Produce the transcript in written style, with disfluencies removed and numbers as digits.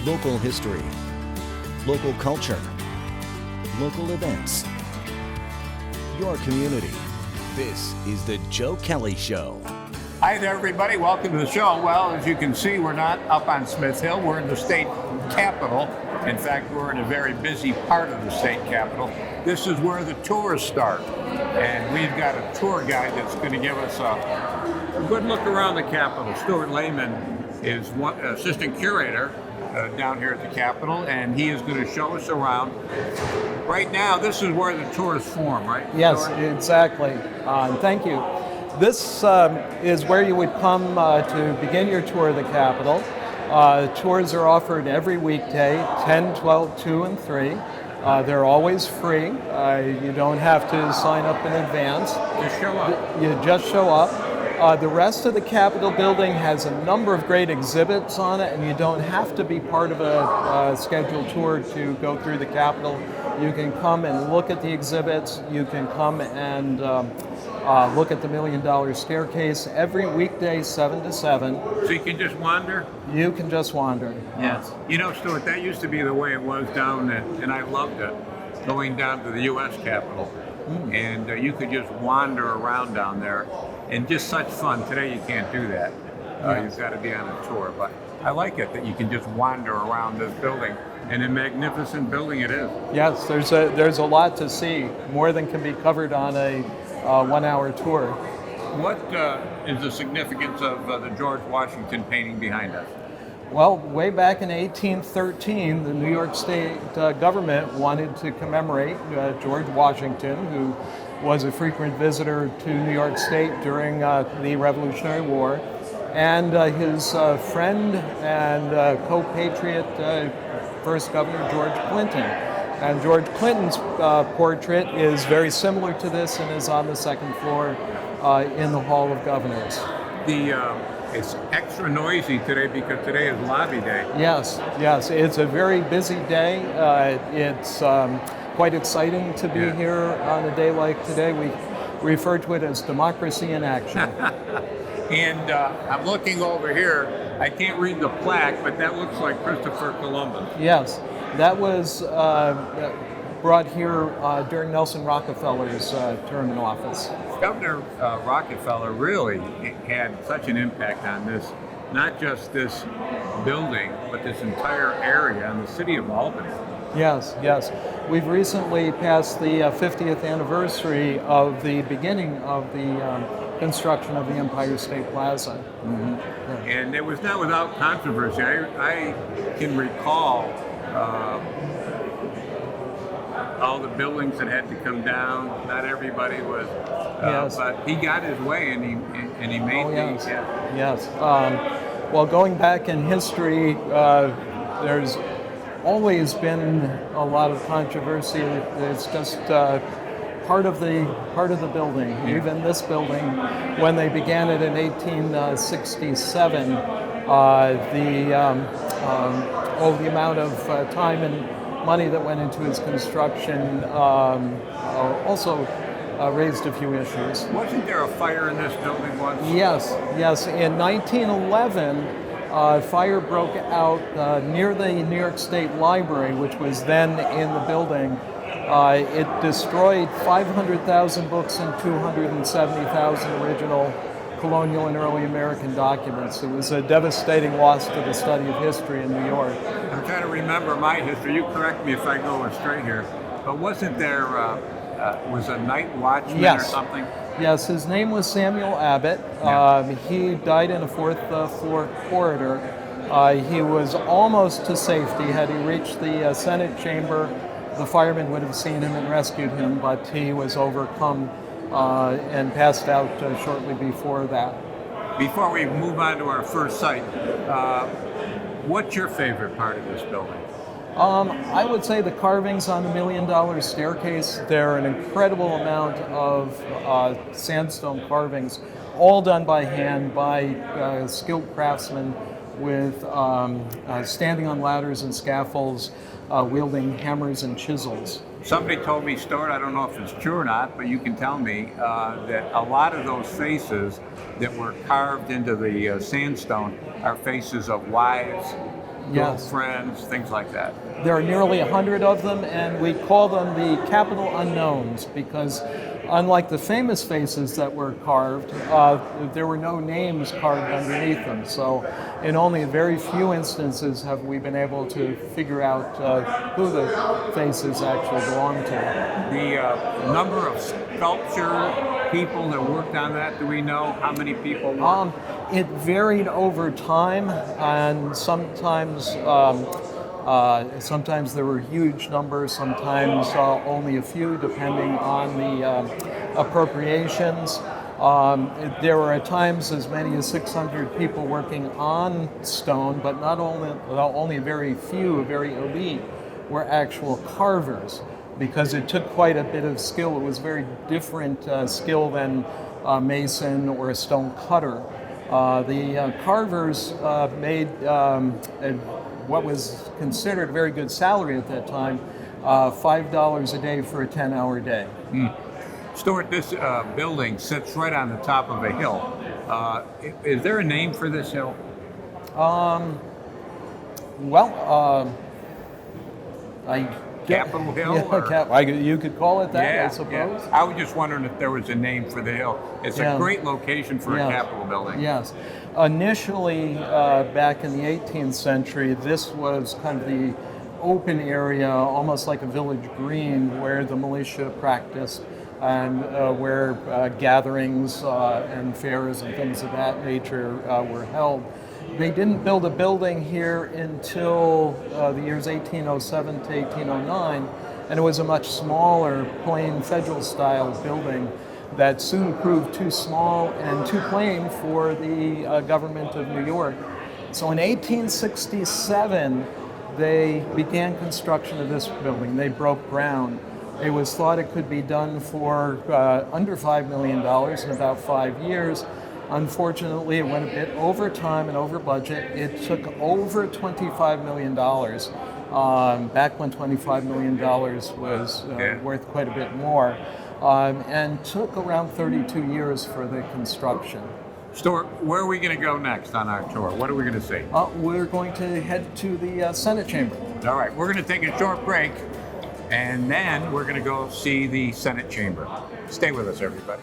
local history, local culture, local events, your community. This is the Joe Kelly Show. Hi there, everybody. Welcome to the show. Well, as you can see, we're not up on Smith Hill. We're in the state capitol. In fact, we're in a very busy part of the state capitol. This is where the tours start. And we've got a tour guide that's going to give us a good look around the capitol. Stuart Lehman is one assistant curator down here at the capitol, and he is going to show us around. Right now, this is where the tours form, right? Yes, Stuart? exactly. Thank you. This is where you would come to begin your tour of the Capitol. Tours are offered every weekday, 10, 12, 2, and 3. They're always free. You don't have to sign up in advance. Just show up. You just show up. The rest of the Capitol building has a number of great exhibits on it, and you don't have to be part of a scheduled tour to go through the Capitol. You can come and look at the exhibits. You can come and look at the $1 Million Staircase every weekday, 7 to 7. So you can just wander? You can just wander. Yes. You know, Stuart, that used to be the way it was down, and I loved it, going down to the U.S. Capitol. And you could just wander around down there, and just such fun. Today you can't do that. You've got to be on a tour. But I like it that you can just wander around this building, and a magnificent building it is. Yes, there's a lot to see, more than can be covered on a 1-hour tour. What is the significance of the George Washington painting behind us? Well, way back in 1813, the New York State government wanted to commemorate George Washington, who was a frequent visitor to New York State during the Revolutionary War, and his friend and co-patriot, first Governor George Clinton. And George Clinton's portrait is very similar to this and is on the second floor in the Hall of Governors. It's extra noisy today because today is lobby day. Yes, it's a very busy day. It's quite exciting to be here on a day like today. We refer to it as democracy in action. And I'm looking over here. I can't read the plaque, but that looks like Christopher Columbus. Yes, that was brought here during Nelson Rockefeller's term in office. Governor Rockefeller really had such an impact on this, not just this building, but this entire area and the city of Albany. Yes. We've recently passed the 50th anniversary of the beginning of the construction of the Empire State Plaza. Mm-hmm. Yeah. And it was not without controversy. I can recall all the buildings that had to come down. Not everybody was, but he got his way, and he made these. Yes. Well, going back in history, there's always been a lot of controversy. It's just part of the building. Yeah. Even this building, when they began it in 1867, the amount of time and money that went into its construction also raised a few issues. Wasn't there a fire in this building once? Yes. In 1911, fire broke out near the New York State Library, which was then in the building. It destroyed 500,000 books and 270,000 original colonial and early American documents. It was a devastating loss to the study of history in New York. I'm trying to remember my history. You correct me if I go astray here. But wasn't there was a night watchman or something? Yes, his name was Samuel Abbott. He died in a fourth floor corridor. He was almost to safety. Had he reached the Senate chamber, the firemen would have seen him and rescued him, but he was overcome and passed out shortly before that. Before we move on to our first site, what's your favorite part of this building? I would say the carvings on the $1 Million Staircase. There are an incredible amount of sandstone carvings, all done by hand by skilled craftsmen with standing on ladders and scaffolds, wielding hammers and chisels. Somebody told me, Stuart, I don't know if it's true or not, but you can tell me that a lot of those faces that were carved into the sandstone are faces of wives Yes. girlfriends, things like that. There are nearly 100 of them, and we call them the Capitol Unknowns because, unlike the famous faces that were carved, there were no names carved underneath them. So, in only a very few instances have we been able to figure out who the faces actually belong to. The number of sculpture people that worked on that, do we know how many people worked? It varied over time, and sometimes there were huge numbers, sometimes only a few, depending on the appropriations. There were at times as many as 600 people working on stone, but not only very few, very elite, were actual carvers, because it took quite a bit of skill. It was very different skill than a mason or a stone cutter. The carvers made what was considered a very good salary at that time, $5 a day for a 10-hour day. Stuart, this building sits right on the top of a hill. Is there a name for this hill? Capitol Hill? Yeah, you could call it that, Yeah, I suppose. yeah. I was just wondering if there was a name for the hill. It's a great location for a Capitol building. Yes. Initially, back in the 18th century, this was kind of the open area, almost like a village green, where the militia practiced and where gatherings and fairs and things of that nature were held. They didn't build a building here until the years 1807 to 1809, and it was a much smaller, plain federal-style building that soon proved too small and too plain for the government of New York. So in 1867, they began construction of this building. They broke ground. It was thought it could be done for under $5 million in about 5 years. Unfortunately, it went a bit over time and over budget. It took over $25 million, back when $25 million was worth quite a bit more, and took around 32 years for the construction. Stuart, where are we going to go next on our tour? What are we going to see? We're going to head to the Senate chamber. All right, we're going to take a short break, and then we're going to go see the Senate chamber. Stay with us, everybody.